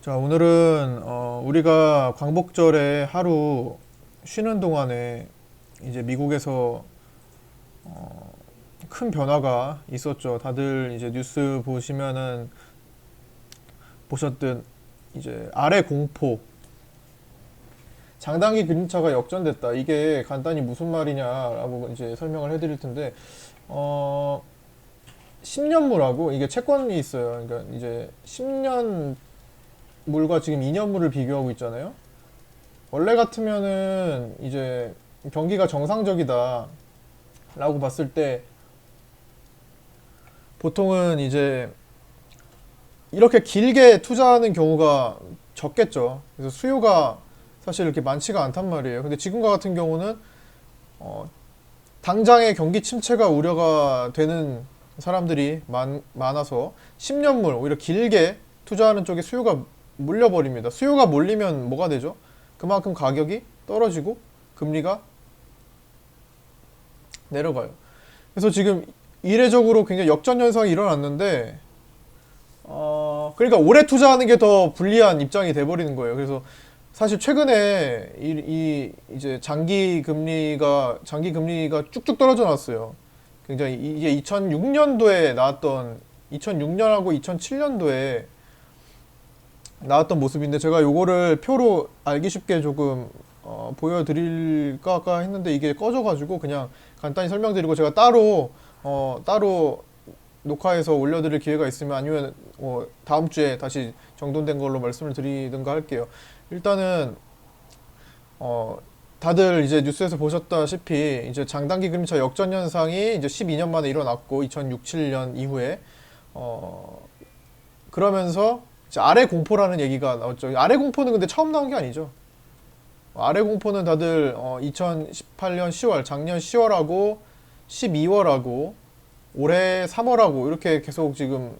자, 오늘은 우리가 광복절에 하루 쉬는 동안에 이제 미국에서 큰 변화가 있었죠. 다들 이제 뉴스 보시면은 보셨든 이제 아래 공포, 장단기 그림차가 역전됐다. 이게 간단히 무슨 말이냐라고 이제 설명을 해드릴 텐데, 어, 10년물하고 이게 채권이 있어요. 그러니까 이제 10년 물과 지금 2년물을 비교하고 있잖아요. 원래 같으면은 이제 경기가 정상적이다 라고 봤을 때 보통은 이제 이렇게 길게 투자하는 경우가 적겠죠. 그래서 수요가 사실 이렇게 많지가 않단 말이에요. 근데 지금과 같은 경우는 당장의 경기 침체가 우려가 되는 사람들이 많아서 10년물 오히려 길게 투자하는 쪽에 수요가 몰려버립니다. 수요가 몰리면 뭐가 되죠? 그만큼 가격이 떨어지고 금리가 내려가요. 그래서 지금 이례적으로 굉장히 역전 현상이 일어났는데, 그러니까 오래 투자하는 게 더 불리한 입장이 돼버리는 거예요. 그래서 사실 최근에 이제 장기 금리가 쭉쭉 떨어져 나왔어요. 굉장히 이게 2006년도에 나왔던 2006년하고 2007년도에 나왔던 모습인데 제가 요거를 표로 알기 쉽게 조금 보여드릴까 했는데 이게 꺼져가지고 그냥 간단히 설명드리고 제가 따로 녹화해서 올려드릴 기회가 있으면 아니면 다음 주에 다시 정돈된 걸로 말씀을 드리든가 할게요. 일단은 다들 이제 뉴스에서 보셨다시피 이제 장단기 금리차 역전 현상이 이제 12년 만에 일어났고 2006, 7년 이후에 그러면서 이제 아래 공포라는 얘기가 나왔죠. 아래 공포는 근데 처음 나온 게 아니죠. 아래 공포는 다들 2018년 10월, 작년 10월하고 12월하고 올해 3월하고 이렇게 계속 지금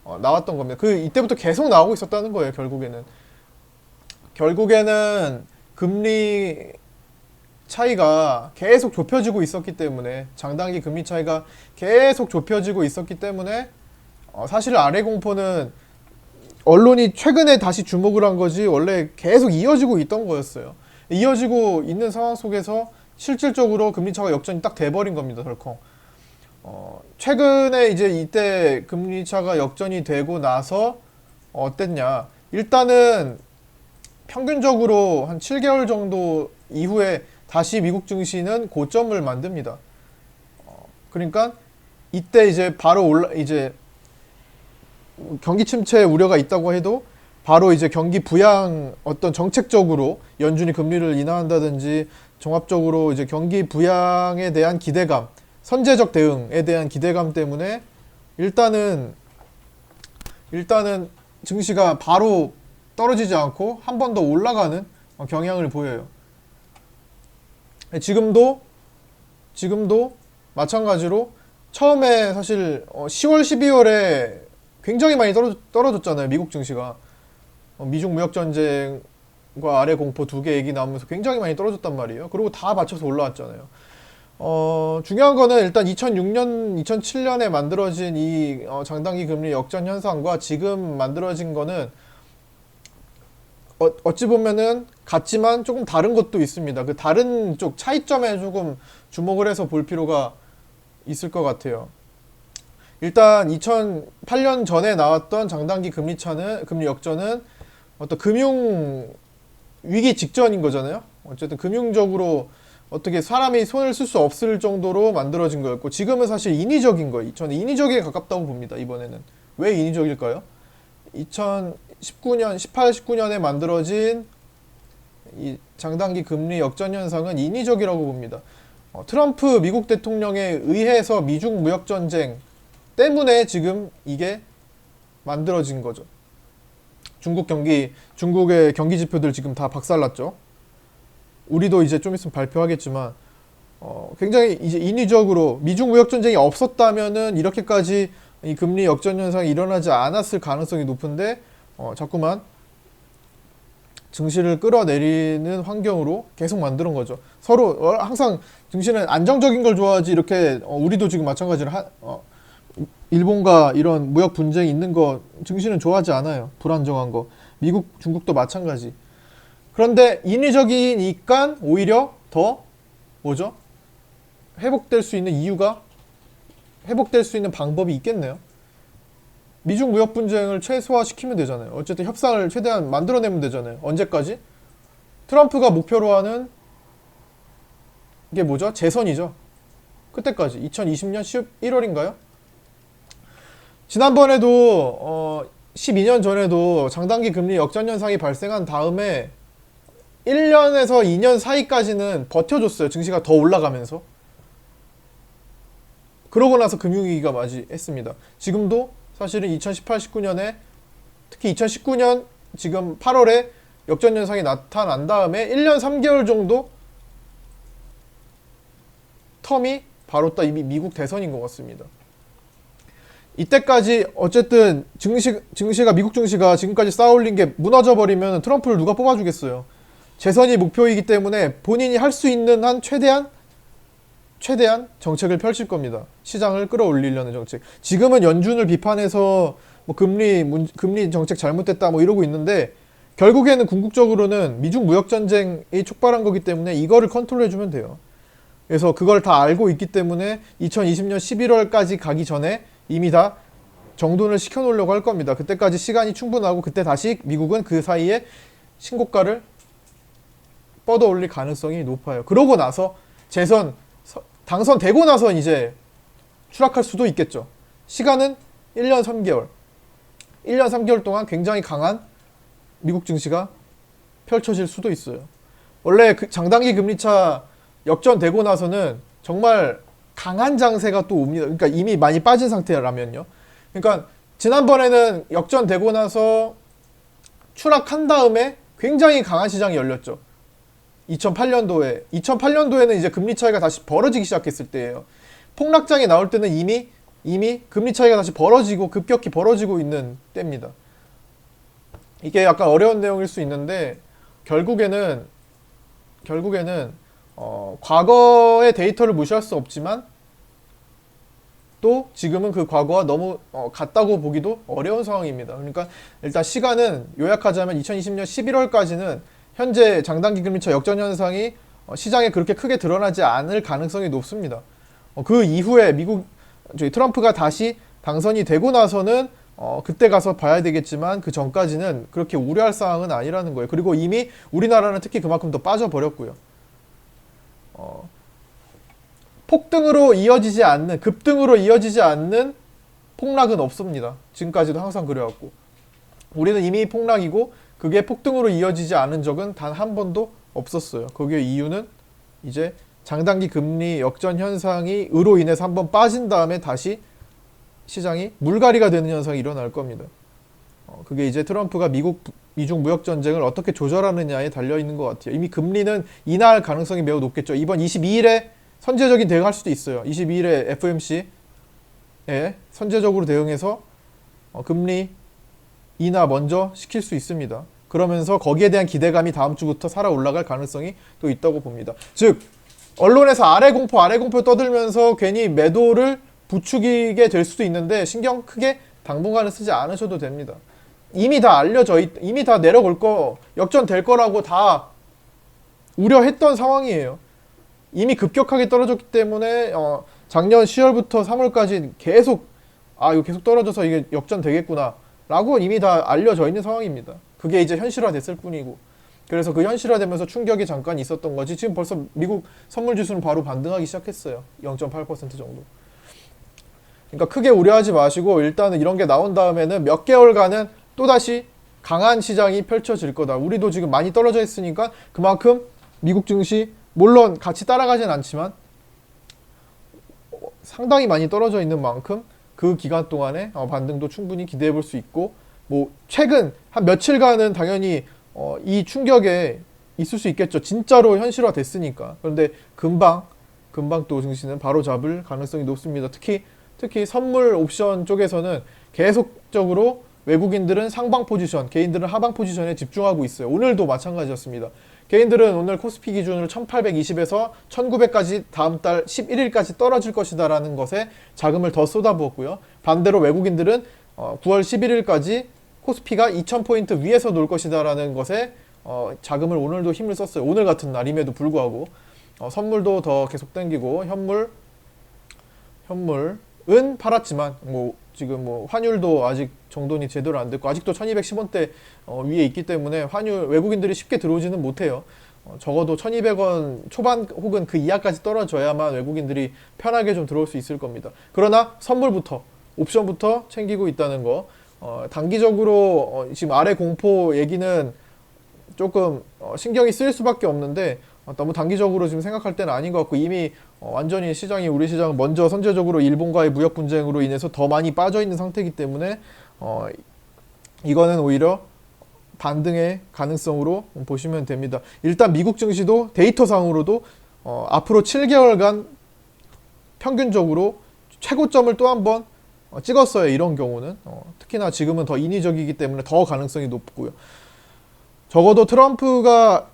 나왔던 겁니다. 이때부터 계속 나오고 있었다는 거예요. 결국에는 금리 차이가 계속 좁혀지고 있었기 때문에 장단기 금리 차이가 계속 좁혀지고 있었기 때문에 사실 아래 공포는 언론이 최근에 다시 주목을 한 거지 원래 계속 이어지고 있던 거였어요. 이어지고 있는 상황 속에서 실질적으로 금리차가 역전이 딱 돼버린 겁니다. 덜컹. 최근에 이제 이때 금리차가 역전이 되고 나서 어땠냐. 일단은 평균적으로 한 7개월 정도 이후에 다시 미국 증시는 고점을 만듭니다. 그러니까 이때 이제 바로 이제 경기 침체 우려가 있다고 해도 바로 이제 경기 부양 어떤 정책적으로 연준이 금리를 인하한다든지 종합적으로 이제 경기 부양에 대한 기대감, 선제적 대응에 대한 기대감 때문에 일단은 증시가 바로 떨어지지 않고 한 번 더 올라가는 경향을 보여요. 지금도 마찬가지로 처음에 사실 10월, 12월에 굉장히 많이 떨어졌잖아요. 미국 증시가. 미중 무역 전쟁과 아래 공포 두 개 얘기 나오면서 굉장히 많이 떨어졌단 말이에요. 그리고 다 맞춰서 올라왔잖아요. 중요한 거는 일단 2006년, 2007년에 만들어진 이 장단기 금리 역전 현상과 지금 만들어진 거는 어찌 보면은 같지만 조금 다른 것도 있습니다. 그 다른 쪽 차이점에 조금 주목을 해서 볼 필요가 있을 것 같아요. 일단 2008년 전에 나왔던 장단기 금리 역전은 어떤 금융 위기 직전인 거잖아요. 어쨌든 금융적으로 어떻게 사람이 손을 쓸 수 없을 정도로 만들어진 거였고 지금은 사실 인위적인 거예요. 저는 인위적에 가깝다고 봅니다. 이번에는. 왜 인위적일까요? 2019년, 18, 19년에 만들어진 이 장단기 금리 역전 현상은 인위적이라고 봅니다. 트럼프 미국 대통령에 의해서 미중 무역 전쟁 때문에 지금 이게 만들어진 거죠. 중국의 경기 지표들 지금 다 박살났죠. 우리도 이제 좀 있으면 발표하겠지만, 굉장히 이제 인위적으로 미중 무역 전쟁이 없었다면은 이렇게까지 이 금리 역전 현상이 일어나지 않았을 가능성이 높은데, 자꾸만 증시를 끌어내리는 환경으로 계속 만드는 거죠. 서로 항상 증시는 안정적인 걸 좋아하지 이렇게 우리도 지금 마찬가지로 일본과 이런 무역 분쟁이 있는 거 증시는 좋아하지 않아요. 불안정한 거. 미국, 중국도 마찬가지. 그런데 인위적이니까 오히려 더 뭐죠? 회복될 수 있는 이유가 회복될 수 있는 방법이 있겠네요. 미중 무역 분쟁을 최소화시키면 되잖아요. 어쨌든 협상을 최대한 만들어내면 되잖아요. 언제까지? 트럼프가 목표로 하는 게 뭐죠? 재선이죠. 그때까지 2020년 11월인가요? 지난번에도 12년 전에도 장단기 금리 역전 현상이 발생한 다음에 1년에서 2년 사이까지는 버텨줬어요. 증시가 더 올라가면서. 그러고 나서 금융위기가 맞이했습니다. 지금도 사실은 2018, 19년에 특히 2019년 지금 8월에 역전 현상이 나타난 다음에 1년 3개월 정도 텀이 바로 딱 이미 미국 대선인 것 같습니다. 이때까지 어쨌든 증시가 미국 증시가 지금까지 쌓아올린 게 무너져 버리면 트럼프를 누가 뽑아주겠어요. 재선이 목표이기 때문에 본인이 할 수 있는 한 최대한 정책을 펼칠 겁니다. 시장을 끌어올리려는 정책. 지금은 연준을 비판해서 뭐 금리 정책 잘못됐다 뭐 이러고 있는데 결국에는 궁극적으로는 미중 무역 전쟁이 촉발한 거기 때문에 이거를 컨트롤해주면 돼요. 그래서 그걸 다 알고 있기 때문에 2020년 11월까지 가기 전에 이미 다 정돈을 시켜놓으려고 할 겁니다. 그때까지 시간이 충분하고 그때 다시 미국은 그 사이에 신고가를 뻗어올릴 가능성이 높아요. 그러고 나서 당선되고 나서 이제 추락할 수도 있겠죠. 시간은 1년 3개월. 1년 3개월 동안 굉장히 강한 미국 증시가 펼쳐질 수도 있어요. 원래 그 장단기 금리차 역전되고 나서는 정말 강한 장세가 또 옵니다. 그러니까 이미 많이 빠진 상태라면요. 그러니까 지난번에는 역전되고 나서 추락한 다음에 굉장히 강한 시장이 열렸죠. 2008년도에는 이제 금리 차이가 다시 벌어지기 시작했을 때예요. 폭락장이 나올 때는 이미 금리 차이가 다시 급격히 벌어지고 있는 때입니다. 이게 약간 어려운 내용일 수 있는데 결국에는 과거의 데이터를 무시할 수 없지만 또 지금은 그 과거와 너무 같다고 보기도 어려운 상황입니다. 그러니까 일단 시간은 요약하자면 2020년 11월까지는 현재 장단기 금리차 역전 현상이 시장에 그렇게 크게 드러나지 않을 가능성이 높습니다. 그 이후에 트럼프가 다시 당선이 되고 나서는 그때 가서 봐야 되겠지만 그 전까지는 그렇게 우려할 상황은 아니라는 거예요. 그리고 이미 우리나라는 특히 그만큼 더 빠져버렸고요. 급등으로 이어지지 않는 폭락은 없습니다. 지금까지도 항상 그래왔고 우리는 이미 폭락이고 그게 폭등으로 이어지지 않은 적은 단 한 번도 없었어요. 거기에 이유는 이제 장단기 금리 역전 현상이 으로 인해서 한번 빠진 다음에 다시 시장이 물갈이가 되는 현상이 일어날 겁니다. 그게 이제 트럼프가 미중 무역 전쟁을 어떻게 조절하느냐에 달려 있는 것 같아요. 이미 금리는 인하할 가능성이 매우 높겠죠. 이번 22일에 선제적인 대응할 수도 있어요. 22일에 FOMC에 선제적으로 대응해서 금리 인하 먼저 시킬 수 있습니다. 그러면서 거기에 대한 기대감이 다음 주부터 살아 올라갈 가능성이 또 있다고 봅니다. 즉 언론에서 아래 공포 떠들면서 괜히 매도를 부추기게 될 수도 있는데 신경 크게 당분간은 쓰지 않으셔도 됩니다. 이미 다 이미 다 내려올 역전될 거라고 다 우려했던 상황이에요. 이미 급격하게 떨어졌기 때문에 작년 10월부터 3월까지 계속 이거 계속 떨어져서 이게 역전되겠구나 라고 이미 다 알려져 있는 상황입니다. 그게 이제 현실화됐을 뿐이고 그래서 그 현실화되면서 충격이 잠깐 있었던 거지 지금 벌써 미국 선물지수는 바로 반등하기 시작했어요. 0.8% 정도. 그러니까 크게 우려하지 마시고 일단은 이런 게 나온 다음에는 몇 개월간은 또다시 강한 시장이 펼쳐질 거다. 우리도 지금 많이 떨어져 있으니까 그만큼 미국 증시 물론 같이 따라가진 않지만 상당히 많이 떨어져 있는 만큼 그 기간 동안에 반등도 충분히 기대해 볼 수 있고 뭐 최근 한 며칠간은 당연히 이 충격에 있을 수 있겠죠. 진짜로 현실화 됐으니까. 그런데 금방 또 증시는 바로 잡을 가능성이 높습니다. 특히 선물 옵션 쪽에서는 계속적으로 외국인들은 상방 포지션, 개인들은 하방 포지션에 집중하고 있어요. 오늘도 마찬가지였습니다. 개인들은 오늘 코스피 기준으로 1820에서 1900까지 다음 달 11일까지 떨어질 것이다라는 것에 자금을 더 쏟아부었고요. 반대로 외국인들은 9월 11일까지 코스피가 2000포인트 위에서 놀 것이다라는 것에 자금을 오늘도 힘을 썼어요. 오늘 같은 날임에도 불구하고 선물도 더 계속 땡기고 현물은 팔았지만 지금 환율도 아직 정돈이 제대로 안 됐고 아직도 1210원대 위에 있기 때문에 환율 외국인들이 쉽게 들어오지는 못해요. 적어도 1200원 초반 혹은 그 이하까지 떨어져야만 외국인들이 편하게 좀 들어올 수 있을 겁니다. 그러나 선물부터 옵션부터 챙기고 있다는 거. 단기적으로 지금 아래 공포 얘기는 조금 신경이 쓰일 수밖에 없는데 너무 단기적으로 지금 생각할 때는 아닌 것 같고 이미 완전히 우리 시장은 먼저 선제적으로 일본과의 무역 분쟁으로 인해서 더 많이 빠져 있는 상태이기 때문에 이거는 오히려 반등의 가능성으로 보시면 됩니다. 일단 미국 증시도 데이터상으로도 앞으로 7개월간 평균적으로 최고점을 또 한 번 찍었어요. 이런 경우는 특히나 지금은 더 인위적이기 때문에 더 가능성이 높고요. 적어도 트럼프가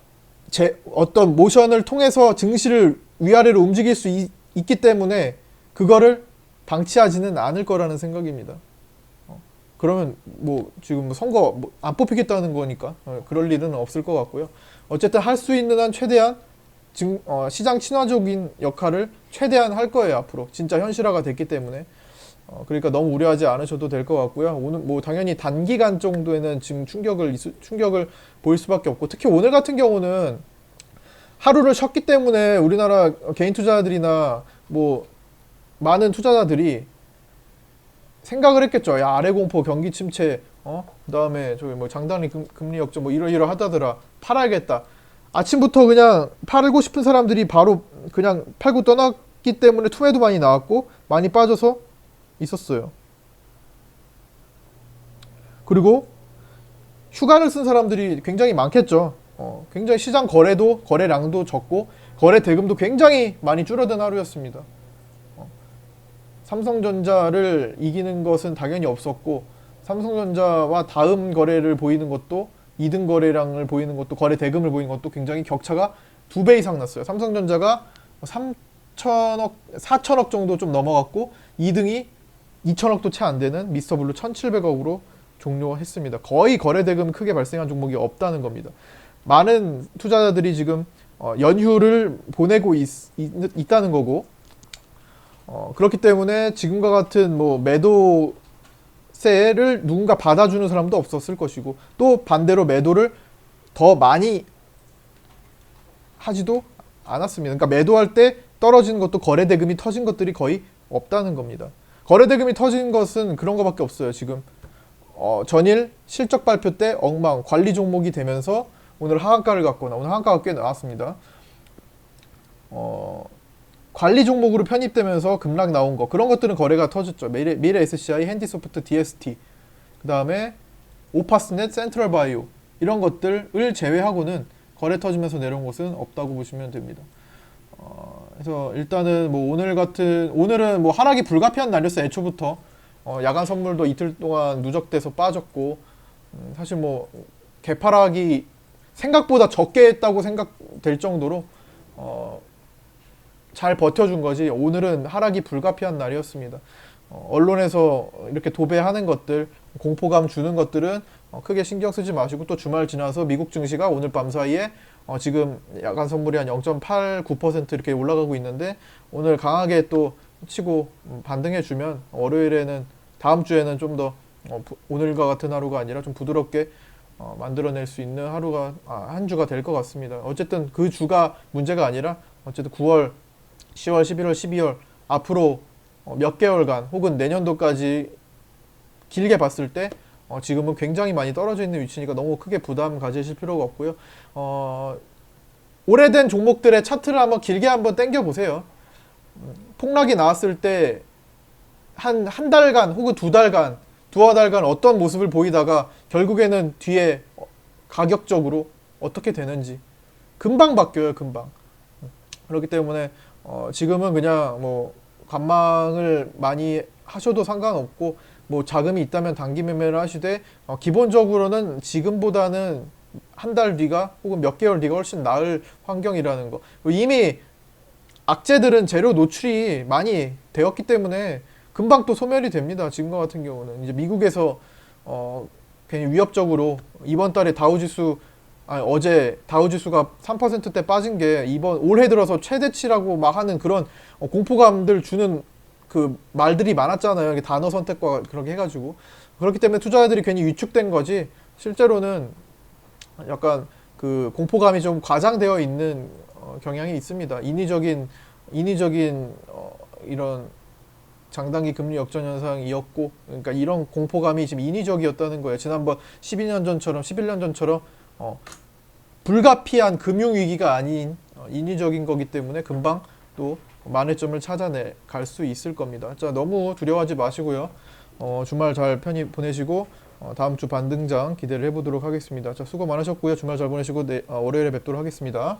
어떤 모션을 통해서 증시를 위아래로 움직일 수 있기 때문에 그거를 방치하지는 않을 거라는 생각입니다. 그러면 지금 선거 안 뽑히겠다는 거니까 그럴 일은 없을 것 같고요. 어쨌든 할 수 있는 한 최대한 시장 친화적인 역할을 최대한 할 거예요. 앞으로 진짜 현실화가 됐기 때문에 그러니까 너무 우려하지 않으셔도 될 것 같고요. 오늘 당연히 단기간 정도에는 지금 충격을 보일 수밖에 없고 특히 오늘 같은 경우는 하루를 쉬었기 때문에 우리나라 개인 투자자들이나 많은 투자자들이 생각을 했겠죠. 야, 아래 공포, 경기 침체, 그다음에 저기 장단기 금리 역전 이러하다더라. 팔아야겠다. 아침부터 그냥 팔고 싶은 사람들이 바로 그냥 팔고 떠났기 때문에 투매도 많이 나왔고 많이 빠져서 있었어요. 그리고 휴가를 쓴 사람들이 굉장히 많겠죠. 굉장히 시장 거래량도 적고 거래 대금도 굉장히 많이 줄어든 하루였습니다. 삼성전자를 이기는 것은 당연히 없었고 삼성전자와 다음 거래를 보이는 것도 2등 거래량을 보이는 것도 거래 대금을 보이는 것도 굉장히 격차가 2배 이상 났어요. 삼성전자가 4천억 정도 좀 넘어갔고 2등이 2천억도 채 안 되는 미스터블루 1,700억으로 종료했습니다. 거의 거래 대금 크게 발생한 종목이 없다는 겁니다. 많은 투자자들이 지금 연휴를 보내고 있다는 거고 그렇기 때문에 지금과 같은 매도세를 누군가 받아주는 사람도 없었을 것이고 또 반대로 매도를 더 많이 하지도 않았습니다. 그러니까 매도할 때 떨어지는 것도 거래 대금이 터진 것들이 거의 없다는 겁니다. 거래 대금이 터진 것은 그런 거밖에 없어요. 지금 전일 실적 발표 때 엉망 관리 종목이 되면서 오늘 하한가를 갔거나 오늘 하한가가 꽤 나왔습니다. 관리 종목으로 편입되면서 급락 나온 거 그런 것들은 거래가 터졌죠. 미래 SCI, 핸디소프트, DST 그 다음에 오파스넷, 센트럴바이오 이런 것들을 제외하고는 거래 터지면서 내려온 것은 없다고 보시면 됩니다. 그래서 일단은 오늘은 하락이 불가피한 날이었어요. 애초부터 야간 선물도 이틀 동안 누적돼서 빠졌고 사실 개파락이 생각보다 적게 했다고 생각될 정도로 잘 버텨준 거지 오늘은 하락이 불가피한 날이었습니다. 언론에서 이렇게 도배하는 것들 공포감 주는 것들은 크게 신경 쓰지 마시고 또 주말 지나서 미국 증시가 오늘 밤 사이에 지금 야간 선물이 한 0.89% 이렇게 올라가고 있는데 오늘 강하게 또 치고 반등해주면 월요일에는 다음 주에는 좀 더 오늘과 같은 하루가 아니라 좀 부드럽게 만들어낼 수 있는 한 주가 될 것 같습니다. 어쨌든 그 주가 문제가 아니라 어쨌든 9월, 10월, 11월, 12월 앞으로 몇 개월간 혹은 내년도까지 길게 봤을 때 지금은 굉장히 많이 떨어져 있는 위치니까 너무 크게 부담 가지실 필요가 없고요. 오래된 종목들의 차트를 길게 한번 당겨 보세요. 폭락이 나왔을 때 한 달간 혹은 두어 달간 어떤 모습을 보이다가 결국에는 뒤에 가격적으로 어떻게 되는지 금방 바뀌어요. 금방. 그렇기 때문에 지금은 그냥 관망을 많이 하셔도 상관없고 뭐 자금이 있다면 단기 매매를 하시되 기본적으로는 지금보다는 한 달 뒤가 혹은 몇 개월 뒤가 훨씬 나을 환경이라는 거. 이미 악재들은 재료 노출이 많이 되었기 때문에 금방 또 소멸이 됩니다. 지금과 같은 경우는 이제 미국에서 괜히 위협적으로 이번 달에 어제 다우지수가 3%대 빠진 게 이번 올해 들어서 최대치라고 막 하는 그런 공포감들 주는 그 말들이 많았잖아요. 이게 단어 선택과 그렇게 해가지고 그렇기 때문에 투자자들이 괜히 위축된 거지. 실제로는 약간 그 공포감이 좀 과장되어 있는 경향이 있습니다. 인위적인 이런 장단기 금리 역전 현상이었고, 그러니까 이런 공포감이 지금 인위적이었다는 거예요. 지난번 12년 전처럼 11년 전처럼 불가피한 금융 위기가 아닌 인위적인 거기 때문에 금방 또 만회점을 찾아내 갈 수 있을 겁니다. 자, 너무 두려워하지 마시고요. 주말 잘 편히 보내시고 다음 주 반등장 기대를 해보도록 하겠습니다. 자, 수고 많으셨고요. 주말 잘 보내시고 월요일에 뵙도록 하겠습니다.